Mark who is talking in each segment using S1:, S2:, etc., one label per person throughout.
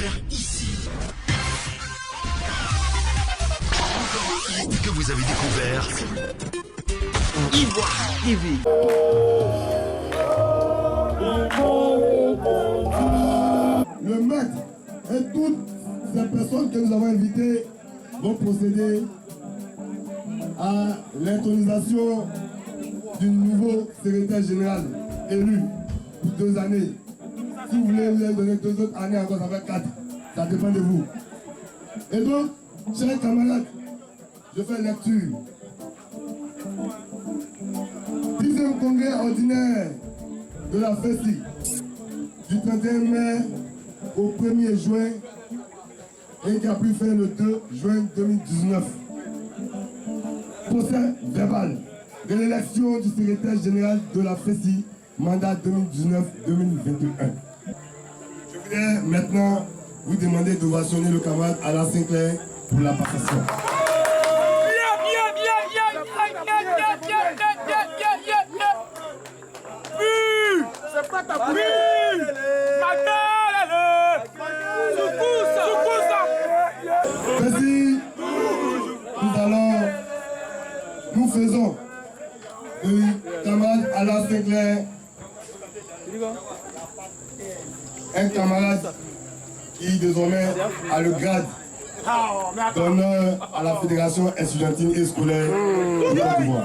S1: découvert ici. Encore un hit que vous avez découvert. Ivoire TV.
S2: Le maître et toutes ces personnes que nous avons invitées vont procéder à l'intronisation du nouveau secrétaire général élu pour 2 années. Si vous voulez lui donner 2 autres années encore, ça fait 4. Ça dépend de vous. Et donc, chers camarades, je fais lecture. 10e congrès ordinaire de la FESI du 31 mai au 1er juin et qui a pris fin le 2 juin 2019. Procès verbal de l'élection du secrétaire général de la FESI, mandat 2019-2021. Je voudrais maintenant vous demander d'ovationner le camarade Alain Sinclair pour la passation.
S3: C'est pas ta plus.
S2: Merci. Nous faisons du camarade Alain Sinclair un camarade qui désormais a le grade d'honneur à la Fédération estudiantine et scolaire de Côte d'Ivoire.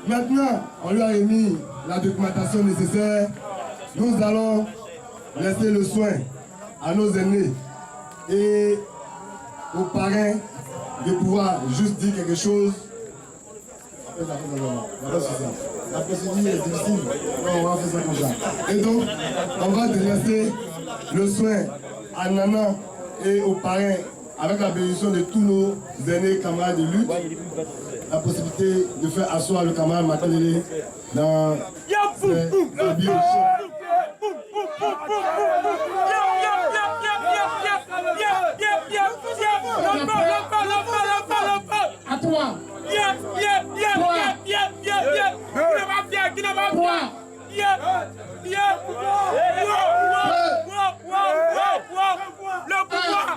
S2: Maintenant, on lui a remis la documentation nécessaire. Nous allons laisser le soin à nos aînés et aux parrains de pouvoir juste dire quelque chose. La procédure est difficile, on va faire ça comme ça. Et donc, on va laisser le soin à Nana et aux parrains, avec la bénédiction de tous nos aînés camarades de lutte, la possibilité de faire asseoir le camarade Makelele dans la bio.
S3: À toi.
S4: Le pouvoir.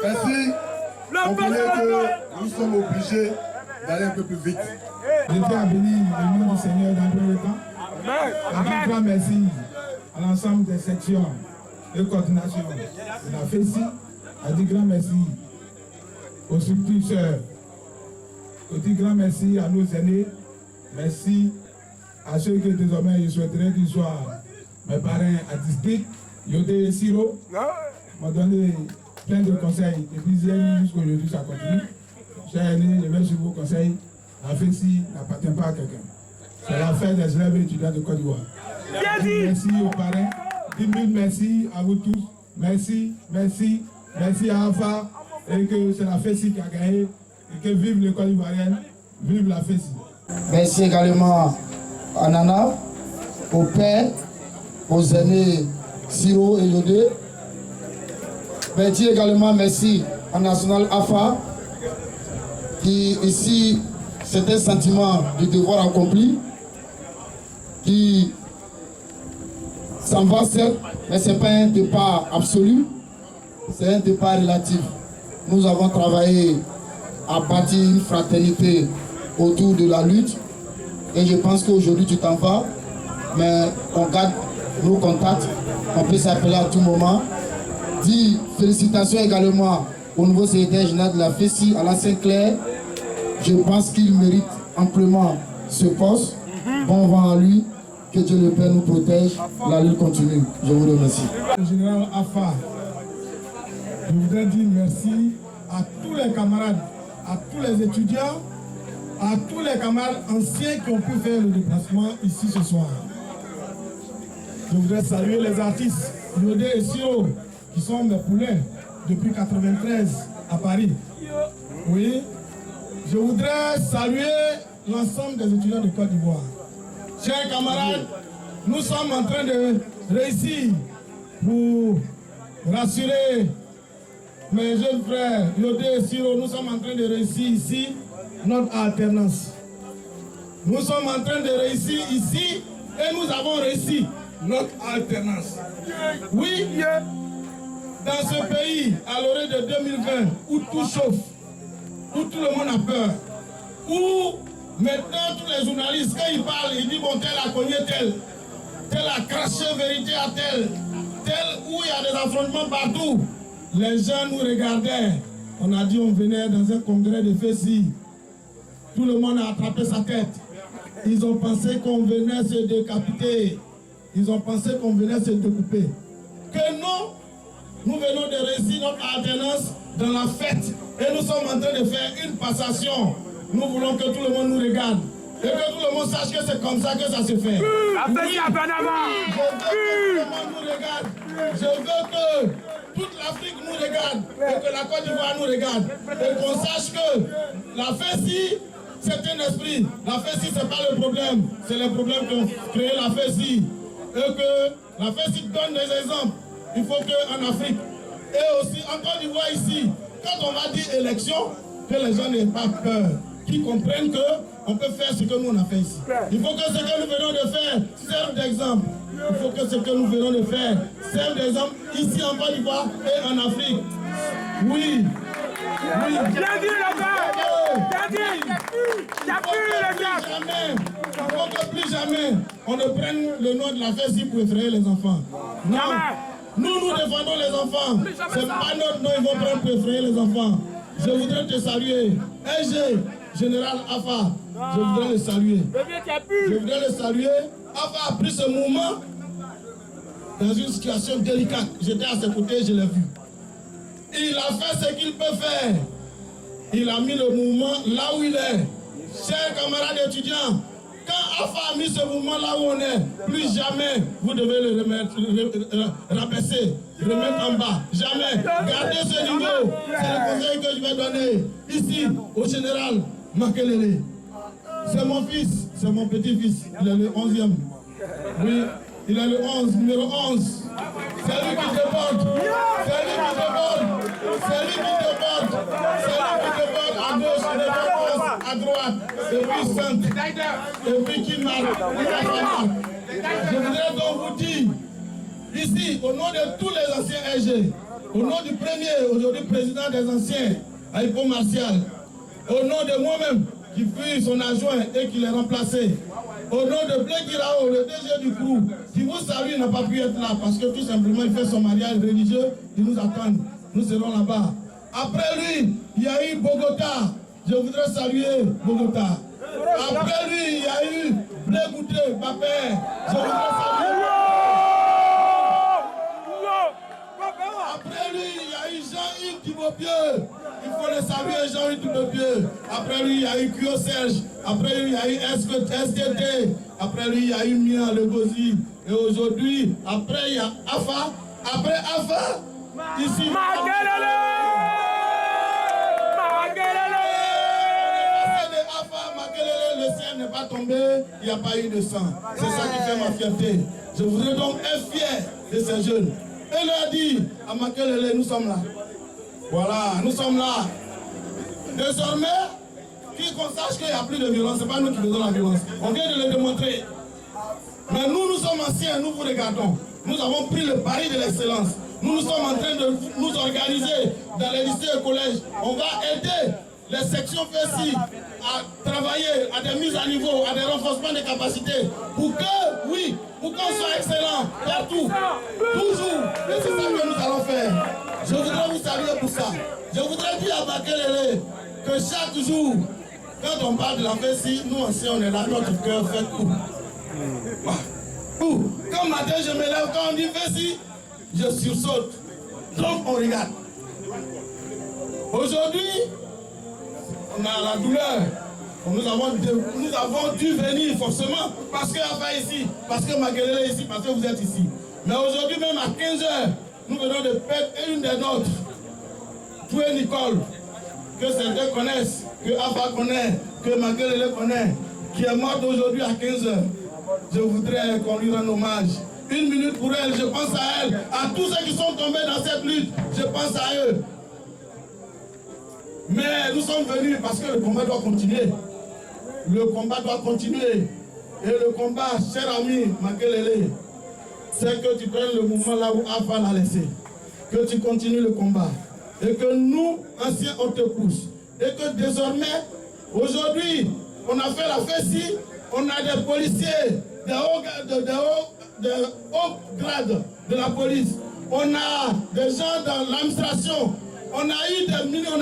S2: Merci. Comprenez que nous sommes obligés d'aller un peu plus vite.
S5: Je tiens à bénir le nom du Seigneur dans tout le temps. Un grand merci à l'ensemble des sections de coordination de la FESI. Un grand merci aux structures. Un grand merci à nos aînés. Merci à ceux que désormais je souhaiterais qu'ils soient mes parrains artistiques. Yodé Siro m'a donné plein de conseils. Depuis hier jusqu'à aujourd'hui, ça continue. Chers aînés, je vais sur vos conseils. La FESI n'appartient pas à quelqu'un. C'est l'affaire des élèves et étudiants de Côte d'Ivoire. Merci aux parrains. 10 000 merci à vous tous. Merci, merci, merci à Alpha. Et que c'est la FESI qui a gagné. Et que vive l'école ivoirienne, vive la FESI.
S6: Merci également à Nana, au père, aux aînés Siro et Yodé. Également merci à National AFA, qui ici, c'est un sentiment du devoir accompli, qui s'en va certes, mais ce n'est pas un départ absolu, c'est un départ relatif. Nous avons travaillé à bâtir une fraternité autour de la lutte, et je pense qu'aujourd'hui tu t'en vas, mais on garde nos contacts, on peut s'appeler à tout moment. Dis félicitations également au nouveau secrétaire général de la FESI, Alain Sinclair. Je pense qu'il mérite amplement ce poste. Bon vent à lui, que Dieu le Père nous protège, la lutte continue. Je vous remercie.
S5: Le général Afa, je voudrais dire merci à tous les camarades, à tous les étudiants, à tous les camarades anciens qui ont pu faire le déplacement ici ce soir. Je voudrais saluer les artistes Yodé et Siro, qui sont mes poulains depuis 1993 à Paris. Oui. Je voudrais saluer l'ensemble des étudiants de Côte d'Ivoire. Chers camarades, nous sommes en train de réussir pour rassurer mes jeunes frères Yodé et Siro. Nous sommes en train de réussir ici notre alternance. Nous sommes en train de réussir ici et nous avons réussi notre alternance. Oui, dans ce pays, à l'orée de 2020, où tout chauffe, où tout le monde a peur, où maintenant tous les journalistes, quand ils parlent, ils disent bon, tel a cogné tel a craché vérité à tel, où il y a des affrontements partout. Les gens nous regardaient, on a dit on venait dans un congrès de Fessi. Tout le monde a attrapé sa tête. Ils ont pensé qu'on venait se décapiter. Ils ont pensé qu'on venait se découper. Que non, nous venons de réussir notre alternance dans la fête. Et nous sommes en train de faire une passation. Nous voulons que tout le monde nous regarde. Et que tout le monde sache que c'est comme ça que ça se fait. Oui, je veux que tout le monde nous regarde. Je veux que toute l'Afrique nous regarde. Et que la Côte d'Ivoire nous regarde. Et qu'on sache que la Fessi, c'est un esprit. La Fessi, ce n'est pas le problème. C'est le problème qui ont créé la Fessi. Et que la Fessi donne des exemples. Il faut qu'en Afrique, et aussi en Côte d'Ivoire ici, quand on va dire élection, que les gens n'aient pas peur, qu'ils comprennent qu'on peut faire ce que nous on a fait ici. Il faut que ce que nous venons de faire serve d'exemple. Il faut que ce que nous venons de faire serve d'exemple ici en Côte d'Ivoire et en Afrique. Oui. Oui.
S3: Bien dit le gars. Bien dit. Il
S5: faut que plus jamais on ne prenne le nom de la Fessi pour effrayer les enfants. Non. Nous défendons les enfants. Ce n'est pas notre nom, ils vont prendre pour effrayer les enfants. Je voudrais te saluer. SG, Général Afa, je voudrais le saluer. Je voudrais le saluer. Afa a pris ce mouvement dans une situation délicate. J'étais à ses côtés, je l'ai vu. Il a fait ce qu'il peut faire. Il a mis le mouvement là où il est. Chers camarades étudiants, quand Afa a mis ce mouvement là où on est, plus jamais vous devez le remettre, rabaisser, remettre en bas. Jamais. Gardez ce niveau. C'est le conseil que je vais donner ici au général Makelele. C'est mon fils, c'est mon petit-fils. Il est le 11e. Oui, il est le 11, numéro 11. C'est lui qui déborde. C'est lui qui déborde. C'est lui qui déborde. C'est lui qui déborde à gauche, il déborde à droite. Et puis centre. Et puis qui marque. Je voudrais donc vous dire, ici, au nom de tous les anciens RG, au nom du premier, aujourd'hui président des anciens, Aïpo Martial, au nom de moi-même, qui fut son adjoint et qui l'ai remplacé, au nom de Blé Girao, le DG du crew, qui vous salue, n'a pas pu être là parce que tout simplement il fait son mariage religieux, il nous attend, nous serons là-bas. Après lui, il y a eu Bogota, je voudrais saluer Bogota. Après lui, il y a eu Blé Gouté, Papé, je voudrais saluer. Après lui, il y a eu Jean-Yves Thibaut-Pieux. Il faut le saluer, Jean-Yves Thibaut-Pieux. Après lui, il y a eu Kyo Serge. Après lui, il y a eu STT. Après lui, il y a eu Mia Le Gozi. Et aujourd'hui, après, il y a Afa. Après Afa, ici.
S3: Makelele!
S5: Le ciel n'est pas tombé, il n'y a pas eu de sang. C'est ça qui fait ma fierté. Je voudrais donc être fier de ces jeunes. Et leur dit à Makelele, nous sommes là. Voilà, nous sommes là. Désormais, qu'on sache qu'il n'y a plus de violence, ce n'est pas nous qui faisons la violence. On vient de le démontrer. Mais nous sommes anciens, nous vous regardons. Nous avons pris le pari de l'excellence. Nous sommes en train de nous organiser dans les lycées et collèges. On va aider les sections FESI à travailler à des mises à niveau, à des renforcements de capacités pour que, oui, pour qu'on soit excellent partout, toujours. Et c'est ça que nous allons faire. Je voudrais vous saluer pour ça. Je voudrais dire à Makelele que chaque jour, quand on parle de la FESI, nous anciens, on est là, notre cœur fait tout. Quand matin je me lève, quand on dit FESI, je sursaute. Donc on regarde. Aujourd'hui, on a la douleur
S6: Nous avons dû venir forcément parce que Afa est ici, parce que Makelele est ici, parce que vous êtes ici. Mais aujourd'hui même à 15h, nous venons de perdre une des nôtres, Toué Nicole, que certains connaissent, que Afa connaît, que Makelele connaît, qui est morte aujourd'hui à 15h. Je voudrais qu'on lui rende hommage. 1 minute pour elle, je pense à elle, à tous ceux qui sont tombés dans cette lutte, je pense à eux. Mais nous sommes venus parce que le combat doit continuer. Le combat doit continuer. Et le combat, cher ami Makelele, c'est que tu prennes le mouvement là où Afa l'a laissé. Que tu continues le combat. Et que nous, anciens, on te pousse. Et que désormais, aujourd'hui, on a fait la fessie, on a des policiers, des hauts grades de la police. On a des gens dans l'administration. On a eu des ministres,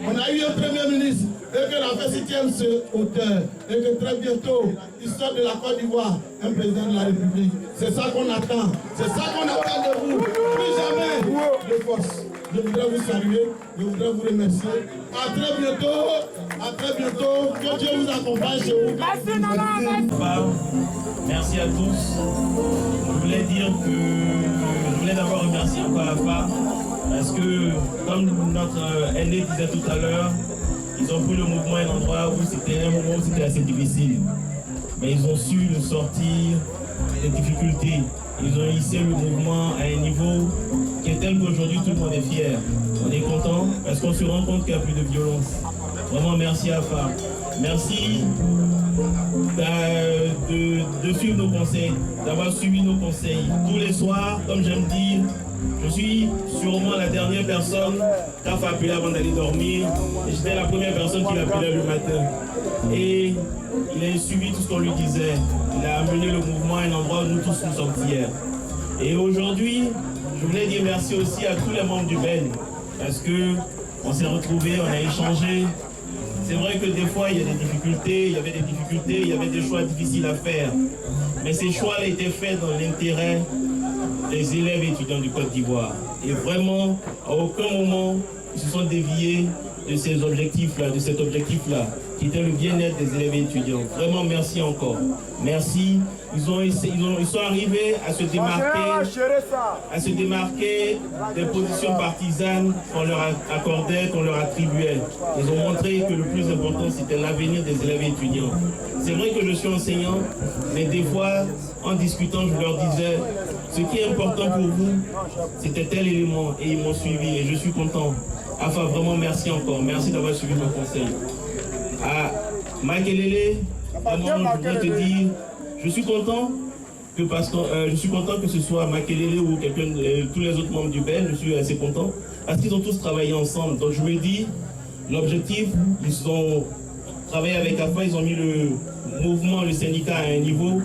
S6: on a eu un premier ministre. Et que la fessie tienne ce hauteur. Et que très bientôt, il sort de la Côte d'Ivoire, un président de la République. C'est ça qu'on attend. C'est ça qu'on attend de vous. Plus jamais de force. Je voudrais vous saluer, je voudrais vous remercier. À très bientôt, que Dieu vous accompagne chez vous.
S4: Merci à tous. Je voulais d'abord remercier encore Afa parce que, comme notre aîné disait tout à l'heure, ils ont pris le mouvement à un endroit où c'était un moment où c'était assez difficile. Mais ils ont su le sortir des difficultés. Ils ont hissé le mouvement à un niveau qui est tel qu'aujourd'hui tout le monde est fier. On est content parce qu'on se rend compte qu'il n'y a plus de violence. Vraiment merci Afa. Merci de suivre nos conseils, d'avoir suivi nos conseils. Tous les soirs, comme j'aime dire, je suis sûrement la dernière personne qu'Afa appelait avant d'aller dormir. Et j'étais la première personne qui l'appelait le matin. Et il a suivi tout ce qu'on lui disait. Il a amené le mouvement à un endroit où nous tous nous sommes fiers. Et aujourd'hui, je voulais dire merci aussi à tous les membres du BEN. Parce qu'on s'est retrouvés, on a échangé. C'est vrai que des fois, il y a des difficultés, il y avait des choix difficiles à faire. Mais ces choix-là étaient faits dans l'intérêt des élèves et étudiants du Côte d'Ivoire. Et vraiment, à aucun moment, ils se sont déviés de ces objectifs-là, de cet objectif-là, qui était le bien-être des élèves et étudiants. Vraiment, merci encore. Merci. Ils sont arrivés à se démarquer des positions partisanes qu'on leur accordait, qu'on leur attribuait. Ils ont montré que le plus important, c'était l'avenir des élèves et étudiants. C'est vrai que je suis enseignant, mais des fois, en discutant, je leur disais, ce qui est important pour vous, c'était tel élément, et ils m'ont suivi, et je suis content. Afa, vraiment merci encore. Merci d'avoir suivi mon conseil. À Makelele, vraiment, je voudrais te dire, je suis content que ce soit Makelele ou tous les autres membres du BEN, je suis assez content, parce qu'ils ont tous travaillé ensemble. Donc je me dis, l'objectif, ils ont travaillé avec Afa, ils ont mis le mouvement, le syndicat à un niveau,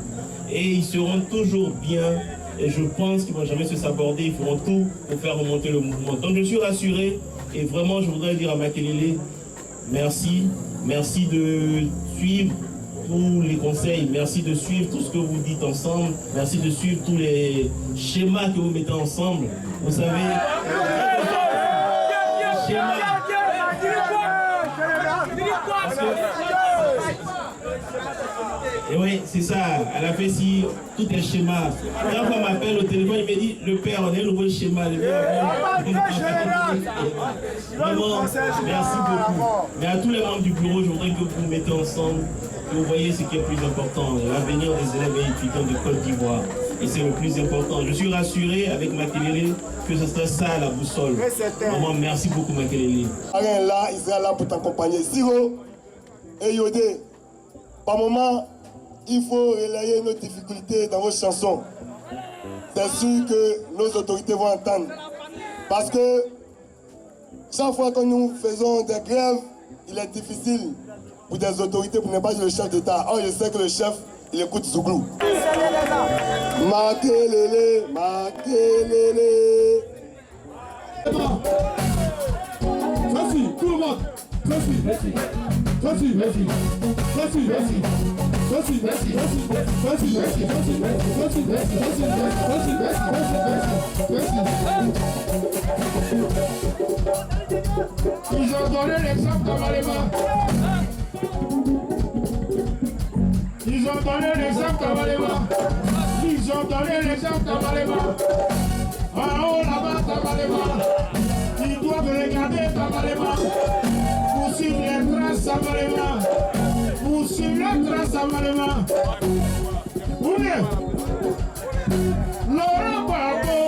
S4: et ils seront toujours bien. Et je pense qu'ils ne vont jamais se saborder, ils feront tout pour faire remonter le mouvement. Donc je suis rassuré, et vraiment je voudrais dire à Makelele, merci de suivre tous les conseils, merci de suivre tout ce que vous dites ensemble, merci de suivre tous les schémas que vous mettez ensemble. Vous savez, et oui, c'est ça, elle a fait si tout est schéma. Quand on m'appelle au téléphone, il me dit, le père, on a un nouveau schéma. Vraiment, merci beaucoup. Mais à tous les membres du bureau, je voudrais que vous mettez ensemble, que vous voyez ce qui est le plus important, l'avenir des élèves et étudiants de Côte d'Ivoire. Et c'est le plus important. Je suis rassuré avec Makelele que ce serait ça la boussole. Vraiment, merci beaucoup Makelele.
S2: Là, il sera là pour t'accompagner. Siro et Yodé, par moment, il faut relayer nos difficultés dans vos chansons. C'est sûr que nos autorités vont entendre. Parce que chaque fois que nous faisons des grèves, il est difficile pour des autorités, pour ne pas dire le chef d'État. Or, je sais que le chef, il écoute Zouglou. Makelele, Makelele.
S6: Merci, tout le monde. Merci. Merci. Merci. Merci. Merci. Merci. Merci. Merci. Merci. Merci. Merci. Merci. Ils ont donné l'exemple dans les mains.
S5: Ils ont donné l'exemple à Tabalema. Ils ont donné l'exemple à Tabalema. En haut là-bas, Tabalema. Ils doivent regarder Tabalema. Pour suivre les traces Tabalema. Pour suivre les traces Tabalema. Où est Laurent Gbagbo,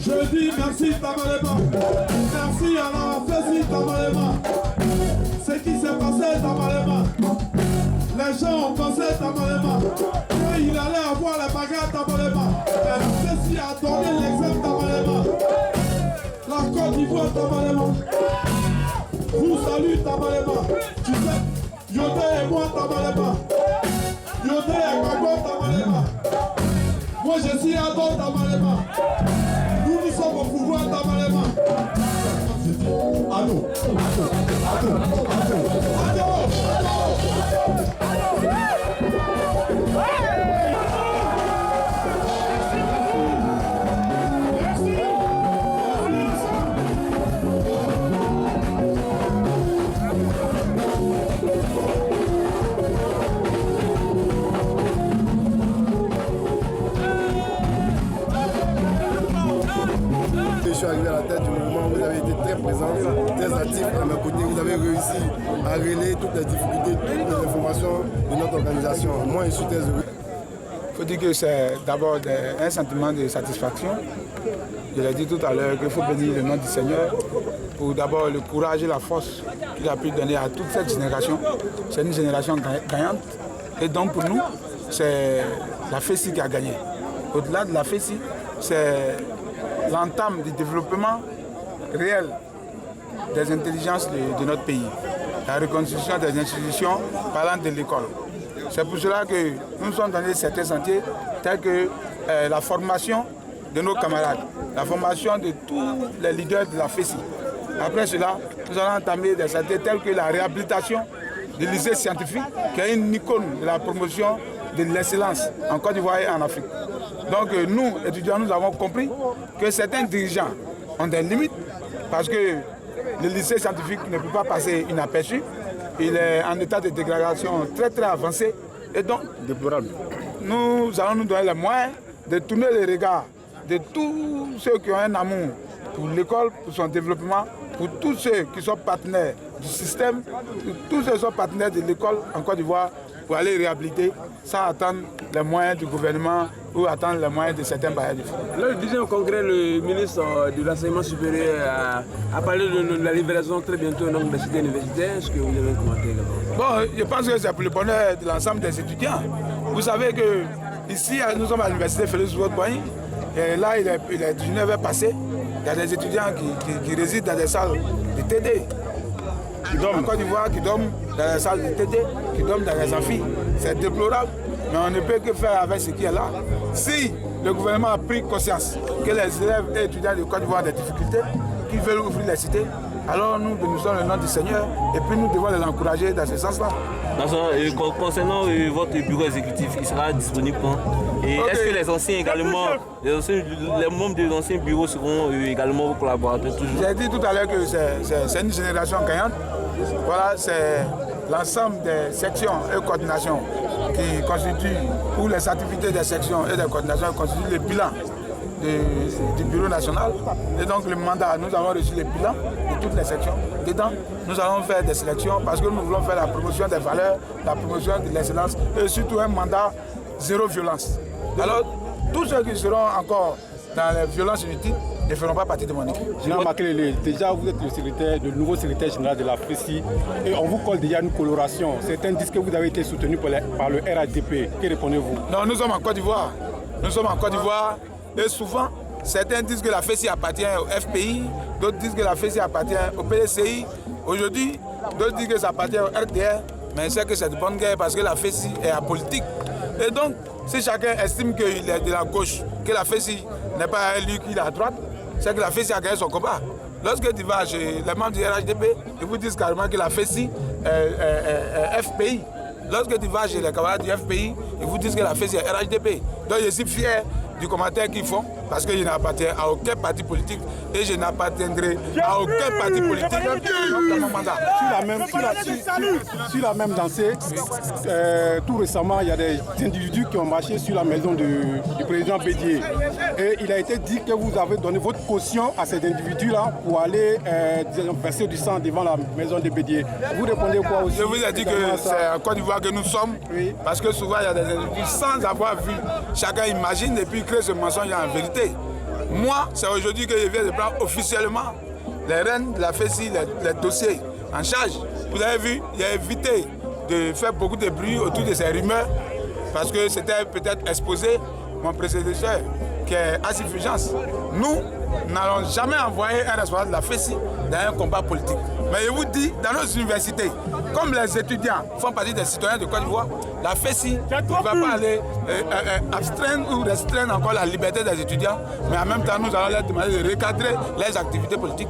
S7: Je dis merci Tabalema, merci à la Fessi Tabalema. Ce qui s'est passé Tabalema, les gens ont pensé Tabalema, qu'il allait avoir la bagarre Tabalema. La Fessi a donné l'exemple Tabalema. La Côte d'Ivoire Tabalema, vous salue Tabalema. Tu sais, Yodé et moi Tabalema, Yodé et Gbagbo Tabalema. Moi je suis Ado Tabalema. Nous sommes au pouvoir Tabalema. Allô,
S8: Je suis arrivé à la tête du mouvement, vous avez été très présents, très actifs à mes côtés, vous avez réussi à relayer toutes les difficultés, toutes les informations de notre organisation. Moi, je suis très heureux.
S5: Il faut dire que c'est d'abord un sentiment de satisfaction. Je l'ai dit tout à l'heure qu'il faut bénir le nom du Seigneur pour d'abord le courage et la force qu'il a pu donner à toute cette génération. C'est une génération gagnante et donc pour nous, c'est la Fessi qui a gagné. Au-delà de la Fessi, c'est l'entame du développement réel des intelligences de notre pays, la reconstruction des institutions parlant de l'école. C'est pour cela que nous sommes dans certains sentiers tels que la formation de nos camarades, la formation de tous les leaders de la Fessi. Après cela, nous allons entamer des sentiers tels que la réhabilitation du lycée scientifique, qui est une icône de la promotion de l'excellence en Côte d'Ivoire et en Afrique. Donc nous, étudiants, nous avons compris que certains dirigeants ont des limites parce que le lycée scientifique ne peut pas passer inaperçu. Il est en état de dégradation très très avancé et donc déplorable. Nous allons nous donner les moyens de tourner les regards de tous ceux qui ont un amour pour l'école, pour son développement, pour tous ceux qui sont partenaires du système, tous ceux qui sont partenaires de l'école en Côte d'Ivoire pour aller réhabiliter sans attendre les moyens du gouvernement ou attendre les moyens de certains bailleurs de fonds.
S9: Lors du 10e congrès, le ministre de l'enseignement supérieur a parlé de la livraison très bientôt donc, des cités universitaires. Est-ce que vous avez commenté là-bas?
S5: Bon, je pense que c'est pour le bonheur de l'ensemble des étudiants. Vous savez que ici, nous sommes à l'université Félix Houphouët-Boigny, et là, il est 19h passé. Il y a des étudiants qui résident dans des salles de TD. Qui dorment en Côte d'Ivoire, qui dorment dans les salles de TD, qui dorment dans les amphis. C'est déplorable, mais on ne peut que faire avec ce qui est là. Si le gouvernement a pris conscience que les élèves et étudiants de Côte d'Ivoire ont des difficultés, qu'ils veulent ouvrir les cités, alors nous bénissons le nom du Seigneur et puis nous devons les encourager dans ce sens-là.
S10: Concernant votre bureau exécutif, il sera disponible quand? Et okay. Est-ce que les anciens également, les membres des anciens bureaux seront également vos collaborateurs toujours?
S5: J'ai dit tout à l'heure que c'est une génération gagnante. Voilà, c'est l'ensemble des sections et coordinations qui constituent, ou les activités des sections et des coordinations qui constituent le bilan du bureau national. Et donc le mandat, nous avons reçu le bilan de toutes les sections. Dedans, nous allons faire des sélections parce que nous voulons faire la promotion des valeurs, la promotion de l'excellence et surtout un mandat zéro violence. Alors, tous ceux qui seront encore
S7: dans les violences inutiles ne feront pas partie de mon équipe.
S11: Général Makelele, déjà vous êtes le nouveau secrétaire général de la FESI et on vous colle déjà une coloration. Certains disent que vous avez été soutenu par le RHDP. Que répondez-vous?
S7: Non, nous sommes en Côte d'Ivoire. Nous sommes en Côte d'Ivoire et souvent, certains disent que la FESI appartient au FPI, d'autres disent que la FESI appartient au PDCI. Aujourd'hui, d'autres disent que ça appartient au RDR, mais c'est que c'est de bonne guerre parce que la FESI est apolitique. Et donc, si chacun estime qu'il est de la gauche, que la FESI n'est pas lui qui est à droite, c'est que la FESI a gagné son combat. Lorsque tu vas chez les membres du RHDP, ils vous disent carrément que la FESI est FPI. Lorsque tu vas chez les camarades du FPI, ils vous disent que la FESI est RHDP. Donc je suis fier du commentaire qu'ils font parce que je n'appartiens à aucun parti politique et je n'appartiendrai à aucun parti politique dans mon mandat.
S11: Sur la même lancée, tout récemment, il y a des individus qui ont marché sur la maison du président Bédié. Et il a été dit que vous avez donné votre caution à ces individus-là pour aller verser du sang devant la maison de Bédié. Vous répondez quoi aussi?
S7: Je vous ai dit que c'est en Côte d'Ivoire que nous sommes, oui. Parce que souvent il y a des individus sans avoir vu. Chacun imagine et puis crée ce mensonge en vérité. Moi, c'est aujourd'hui que je viens de prendre officiellement les rênes de la FESI, les dossiers en charge. Vous avez vu, il a évité de faire beaucoup de bruit autour de ces rumeurs parce que c'était peut-être exposé mon prédécesseur qui est à suffisance. Nous n'allons jamais envoyer un responsable de la FESI dans un combat politique. Mais je vous dis, dans nos universités, comme les étudiants font partie des citoyens de Côte d'Ivoire, la FESI ne va pas aller abstraindre ou restreindre encore la liberté des étudiants, mais en même temps, nous allons leur demander de recadrer les activités politiques.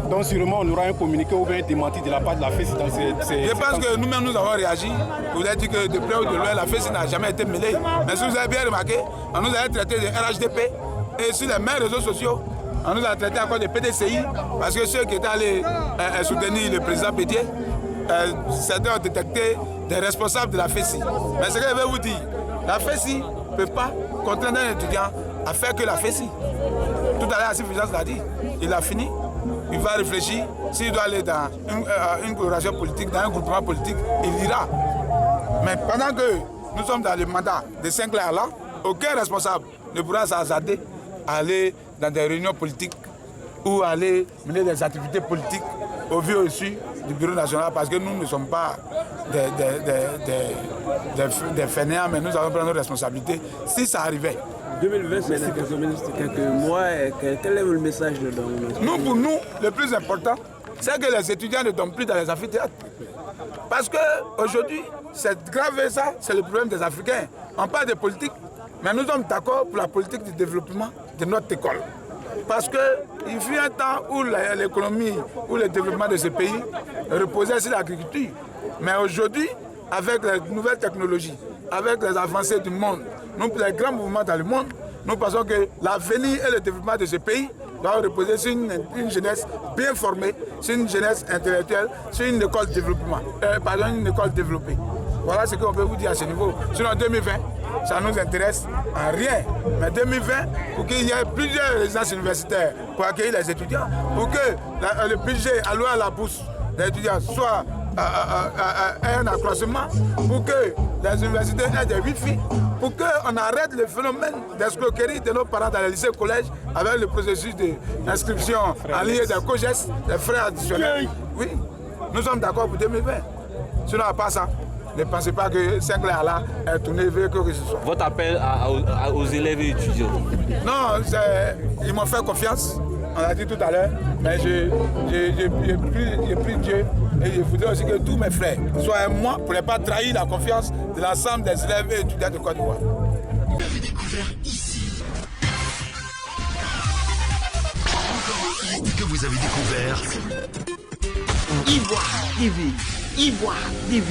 S11: Donc sûrement, on aura un communiqué ou bien un démenti de la part de la FESI dans ces...
S7: Je pense que nous-mêmes, nous avons réagi. Je vous ai dit que de près ou de loin, la FESI n'a jamais été mêlée. Mais si vous avez bien remarqué, on nous a traité de RHDP et sur les mêmes réseaux sociaux, on nous a traité encore de PDCI parce que ceux qui étaient allés soutenir le président Bédié, certains ont détecté des responsables de la FESI. Mais ce que je vais vous dire, la FESI ne peut pas contraindre un étudiant à faire que la FESI. Tout à l'heure, Suffisance l'a dit, il a fini, il va réfléchir. S'il doit aller dans une coloration politique, dans un groupement politique, il ira. Mais pendant que nous sommes dans le mandat de Sinclair là, aucun responsable ne pourra s'hasarder à aller dans des réunions politiques ou aller mener des activités politiques au vu au su du Bureau national parce que nous ne sommes pas des fainéants, mais nous allons prendre nos responsabilités si ça arrivait.
S9: 2020, c'est quelques mois. Quel est le message de
S7: nous, pour nous, le plus important, c'est que les étudiants ne dorment plus dans les amphithéâtres. Parce qu'aujourd'hui, c'est grave ça, c'est le problème des Africains. On parle de politique, mais nous sommes d'accord pour la politique du développement de notre école. Parce qu'il fut un temps où l'économie, où le développement de ce pays reposait sur l'agriculture. Mais aujourd'hui, avec les nouvelles technologies, avec les avancées du monde, nous, les grands mouvements dans le monde, nous pensons que l'avenir et le développement de ce pays doivent reposer sur une jeunesse bien formée, sur une jeunesse intellectuelle, sur une école de développement, une école développée. Voilà ce qu'on peut vous dire à ce niveau. Sinon 2020, ça ne nous intéresse en rien. Mais 2020, pour qu'il y ait plusieurs résidences universitaires pour accueillir les étudiants, pour que le budget alloué à la bourse des étudiants soit un accroissement, pour que les universités aient des wifi, pour qu'on arrête le phénomène d'escroquerie de nos parents dans les lycées et collèges avec le processus d'inscription en ligne des COGES, des frais additionnels. Oui, nous sommes d'accord pour 2020. Sinon, à part ça, ne pensez pas que Sinclair là est tourné vers que ce soit.
S10: Votre appel aux élèves et étudiants?
S7: Non, ils m'ont fait confiance, on l'a dit tout à l'heure, mais j'ai pris Dieu et je voudrais aussi que tous mes frères soient avec moi pour ne pas trahir la confiance de l'ensemble des élèves et étudiants de Côte d'Ivoire.
S1: Vous avez découvert ici. Encore un hit que vous avez découvert. Ivoire TV. Ivoire TV.